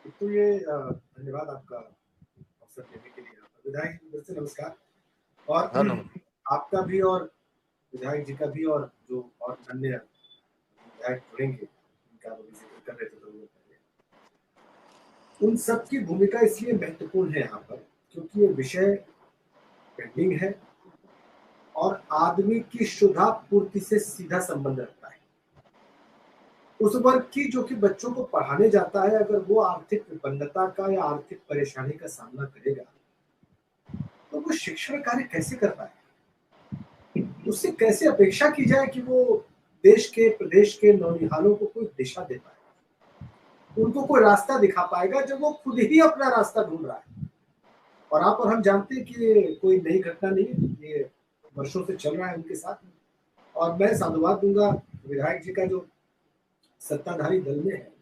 तो ये धन्यवाद आपका अवसर देने के लिए। विधायक जी फिर से नमस्कार। और हाँ, नमस्कार। आपका भी और विधायक जी का भी और जो और अन्य विधायक जुड़ेंगे, उनका अभी ज़िक्र कर रहे थे थोड़ी देर पहले। उन सब की भूमिका इसलिए महत्वपूर्ण है यहाँ पर क्योंकि ये विषय पेंडिंग है और आदमी की शुद्धा पूर्ति से सीधा संबंध रखता है। उस वर्ग की जो कि बच्चों को पढ़ाने जाता है, अगर वो आर्थिक विपन्नता का या आर्थिक परेशानी का सामना करेगा, तो वो शिक्षण कार्य कैसे कर पाएगा? उससे कैसे अपेक्षा की जाए कि वो देश के, प्रदेश के नौनिहालों को कोई दिशा दे पाए? उनको कोई रास्ता दिखा पाएगा जब वो खुद ही अपना रास्ता ढूँढ रहा है। और आप और हम जानते हैं कि ये कोई नई घटना नहीं है, ये वर्षों से चल रहा है उनके साथ। और मैं साधुवाद दूँगा विधायक जी का जो सत्ताधारी दल में है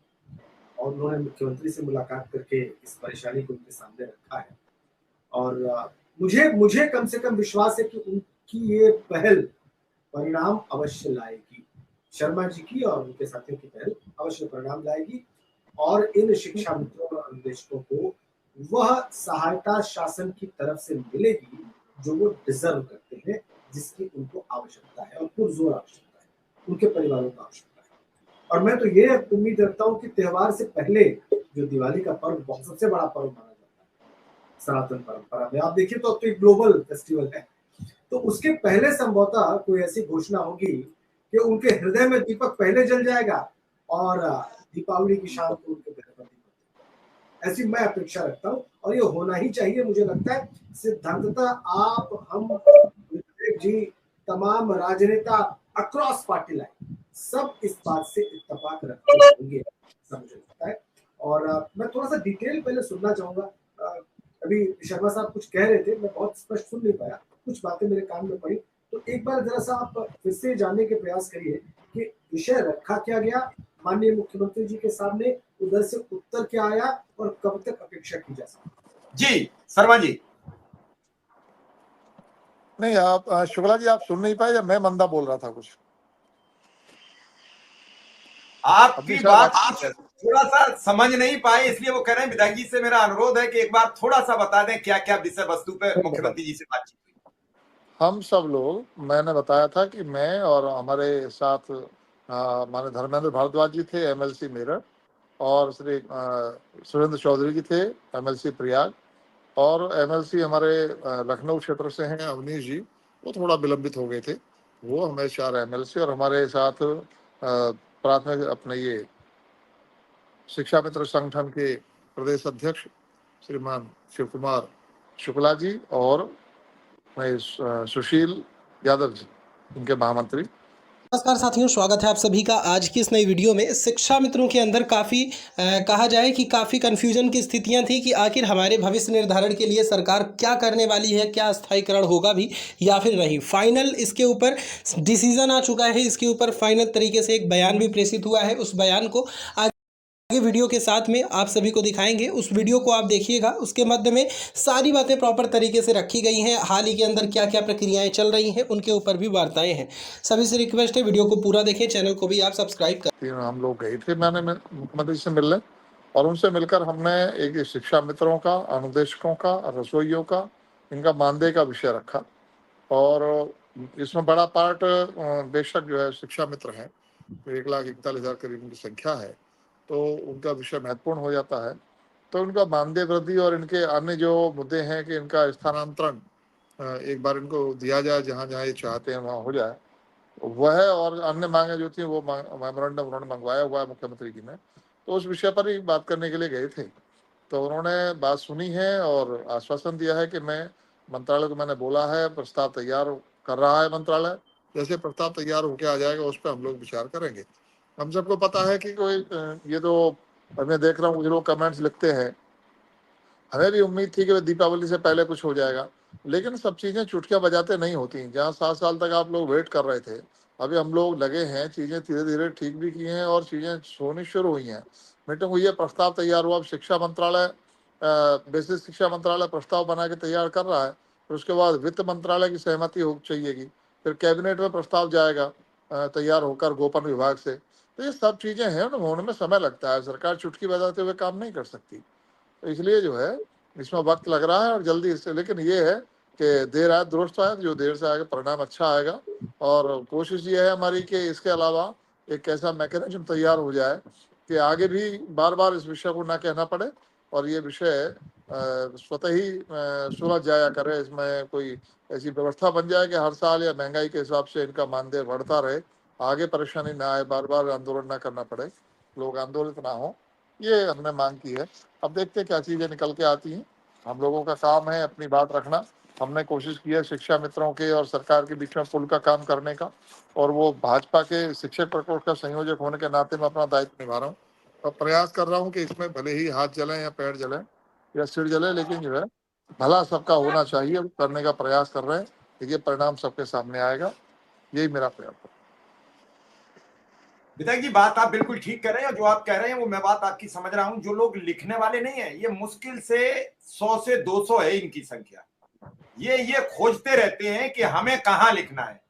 और उन्होंने मुख्यमंत्री से मुलाकात करके इस परेशानी को उनके सामने रखा है। और मुझे मुझे कम से कम विश्वास है कि उनकी ये पहल परिणाम अवश्य लाएगी। शर्मा जी की और उनके साथियों की पहल अवश्य परिणाम लाएगी और इन शिक्षा मित्रों और अनुदेशकों को वह सहायता शासन की तरफ से मिलेगी जो वो डिजर्व करते हैं, जिसकी उनको आवश्यकता है और पुरजोर आवश्यकता है, उनके परिवारों को आवश्यकता है। और मैं तो ये उम्मीद रखता हूँ कि त्योहार से पहले जो दिवाली का पर्व बहुत सबसे बड़ा पर्व माना जाता है सनातन परंपरा में, आप देखिए तो अब तो एक ग्लोबल फेस्टिवल है, तो उसके पहले संभवतः कोई ऐसी घोषणा होगी कि उनके हृदय में दीपक पहले जल जाएगा और दीपावली की शाम को उनके घर पर दीपक। ऐसी मैं अपेक्षा रखता हूँ और ये होना ही चाहिए। मुझे लगता है सिद्धांततः आप, हम, विवेक जी, तमाम राजनेता अक्रॉस पार्टी लाइन सब इस बात से इत्तेफाक रखते होंगे, ऐसा मुझे लगता है। और मैं थोड़ा सा डिटेल पहले सुनना चाहूंगा। अभी शर्मा साहब कुछ कह रहे थे, मैं बहुत स्पष्ट सुन नहीं पाया, कुछ बातें मेरे कान में पड़ी, तो एक बार जरा सा आप फिर से जानने के प्रयास करिए कि विषय रखा क्या गया माननीय मुख्यमंत्री जी के सामने, उधर से उत्तर क्या आया और कब तक अपेक्षा की जा सकती? जी शर्मा जी। नहीं, आप शुक्ला जी आप सुन नहीं पाए या मैं मंदा बोल रहा था कुछ? आपकी बात थोड़ा सा समझ नहीं पाए, इसलिए वो कह रहे हैं विधायक जी से मेरा अनुरोध है कि एक बार थोड़ा सा बता दें क्या क्या विषय वस्तु पे मुख्यमंत्री जी से बातचीत हुई। हम सब लोग, मैंने बताया था कि मैं और हमारे साथ माननीय धर्मेंद्र भारद्वाज जी थे एमएलसी मेरठ, और श्री सुरेंद्र चौधरी जी थे एमएलसी प्रयाग, और एमएलसी हमारे लखनऊ क्षेत्र से हैं अवनीश जी, वो थोड़ा विलंबित हो गए थे। वो हमें 4 एमएलसी और हमारे साथ प्राथमिक अपने ये शिक्षा मित्र संगठन के प्रदेश अध्यक्ष श्रीमान शिव कुमार शुक्ला जी और सुशील यादव जी, इनके महामंत्री। नमस्कार साथियों, स्वागत है आप सभी का आज की इस नई वीडियो में। शिक्षा मित्रों के अंदर काफ़ी कहा जाए कि काफ़ी कन्फ्यूजन की स्थितियां थी कि आखिर हमारे भविष्य निर्धारण के लिए सरकार क्या करने वाली है, क्या स्थायीकरण होगा भी या फिर नहीं। फाइनल इसके ऊपर डिसीजन आ चुका है, इसके ऊपर फाइनल तरीके से एक बयान भी प्रेषित हुआ है। उस बयान को आगे वीडियो के साथ में आप सभी को दिखाएंगे, उस वीडियो को आप देखिएगा। उसके मध्य में सारी बातें प्रॉपर तरीके से रखी गई हैं, हाल ही के अंदर क्या क्या प्रक्रियाएं चल रही हैं उनके ऊपर भी वार्ताएं हैं। सभी से रिक्वेस्ट है वीडियो को पूरा देखें, चैनल को भी आप सब्सक्राइब कर। हम लोग गए थे मैंने मुख्यमंत्री से मिलने, और उनसे मिलकर हमने एक शिक्षा मित्रों का, अनुदेशकों का, रसोइयों का, इनका मानदेय का विषय रखा। और इसमें बड़ा पार्ट बेशक जो है शिक्षा मित्र हैं, 1,41,000 करीब उनकी संख्या है, तो उनका विषय महत्वपूर्ण हो जाता है। तो उनका मानदेय वृद्धि और इनके अन्य जो मुद्दे हैं कि इनका स्थानांतरण एक बार इनको दिया जाए, जहाँ जहाँ ये चाहते हैं वहाँ हो जाए, वह और अन्य मांगे जो थी वो मेमोरेंडम उन्होंने मंगवाया हुआ है मुख्यमंत्री जी ने, तो उस विषय पर ही बात करने के लिए गए थे। तो उन्होंने बात सुनी है और आश्वासन दिया है कि मैं मंत्रालय को, मैंने बोला है प्रस्ताव तैयार कर रहा है मंत्रालय, जैसे प्रस्ताव तैयार होकर आ जाएगा उस पर हम लोग विचार करेंगे। हम सबको पता है कि कोई ये तो मैं देख रहा हूँ जो लोग कमेंट्स लिखते हैं, हमें भी उम्मीद थी कि दीपावली से पहले कुछ हो जाएगा, लेकिन सब चीज़ें चुटकियाँ बजाते नहीं होती। जहाँ 7 साल तक आप लोग वेट कर रहे थे, अभी हम लोग लगे हैं, चीज़ें धीरे धीरे ठीक भी की हैं और चीज़ें होनी शुरू हुई हैं। मीटिंग हुई है, प्रस्ताव तैयार हुआ। अब शिक्षा मंत्रालय, बेसिक शिक्षा मंत्रालय प्रस्ताव बना के तैयार कर रहा है, फिर उसके बाद वित्त मंत्रालय की सहमति हो चाहिएगी, फिर कैबिनेट में प्रस्ताव जाएगा तैयार होकर गोपन विभाग से, तो ये सब चीजें हैं, होने में समय लगता है। सरकार चुटकी बजाते हुए काम नहीं कर सकती, तो इसलिए जो है इसमें वक्त लग रहा है और जल्दी इससे, लेकिन ये है कि देर आए दुरुस्त आए, जो देर से आएगा परिणाम अच्छा आएगा। और कोशिश ये है हमारी कि इसके अलावा एक ऐसा मैकेनिज्म तैयार हो जाए कि आगे भी बार बार इस विषय को ना कहना पड़े और ये विषय स्वतः ही सुलझ जाया करे। इसमें कोई ऐसी व्यवस्था बन जाए कि हर साल या महंगाई के हिसाब से इनका मानदेय बढ़ता रहे, आगे परेशानी ना आए, बार बार आंदोलन ना करना पड़े, लोग आंदोलित ना हो, ये हमने मांग की है। अब देखते हैं क्या चीजें निकल के आती हैं। हम लोगों का काम है अपनी बात रखना। हमने कोशिश की है शिक्षा मित्रों के और सरकार के बीच में पुल का काम करने का, और वो भाजपा के शिक्षक प्रकोष्ठ का संयोजक होने के नाते मैं अपना दायित्व निभा रहा हूँ और प्रयास कर रहा हूँ कि इसमें भले ही हाथ जले या पैर जले या सिर जले, लेकिन जो है भला सबका होना चाहिए, करने का प्रयास कर रहे हैं। देखिए परिणाम सबके सामने आएगा, यही मेरा प्रयास है। विधायक जी, बात आप बिल्कुल ठीक कह रहे हैं, और जो आप कह रहे हैं वो मैं बात आपकी समझ रहा हूं। जो लोग लिखने वाले नहीं है, ये मुश्किल से 100 से 200 है इनकी संख्या। ये खोजते रहते हैं कि हमें कहां लिखना है,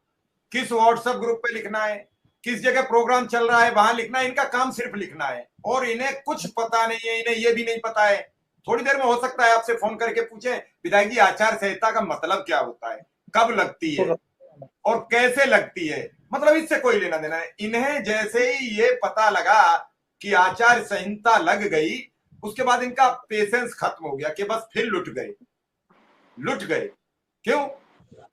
किस व्हाट्सएप ग्रुप पे लिखना है, किस जगह प्रोग्राम चल रहा है वहां लिखना है। इनका काम सिर्फ लिखना है और इन्हें कुछ पता नहीं है। इन्हें ये भी नहीं पता है, थोड़ी देर में हो सकता है आपसे फोन करके पूछे, विधायक जी आचार संहिता का मतलब क्या होता है, कब लगती है और कैसे लगती है, मतलब इससे कोई लेना देना है। इन्हें जैसे ही ये पता लगा कि आचार संहिता लग गई, उसके बाद इनका पेशेंस खत्म हो गया कि बस फिर लुट गए। क्यों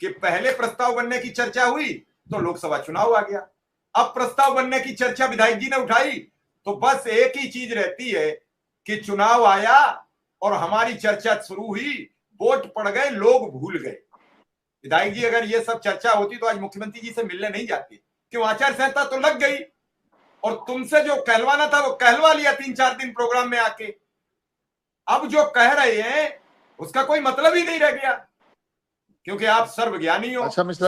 कि पहले प्रस्ताव बनने की चर्चा हुई तो लोकसभा चुनाव आ गया, अब प्रस्ताव बनने की चर्चा विधायक जी ने उठाई तो बस एक ही चीज रहती है कि चुनाव आया और हमारी चर्चा शुरू हुई, वोट पड़ गए, लोग भूल गए। विधायक जी अगर ये सब चर्चा होती तो आज मुख्यमंत्री जी से मिलने नहीं जाती। क्यों, आचार संहिता तो लग गई और तुमसे जो कहलवाना था वो कहलवा लिया 3-4 दिन प्रोग्राम में आके। अब जो कह रहे हैं उसका कोई मतलब ही नहीं रह गया, क्योंकि आप सर्वज्ञानी हो। अच्छा मिश्रा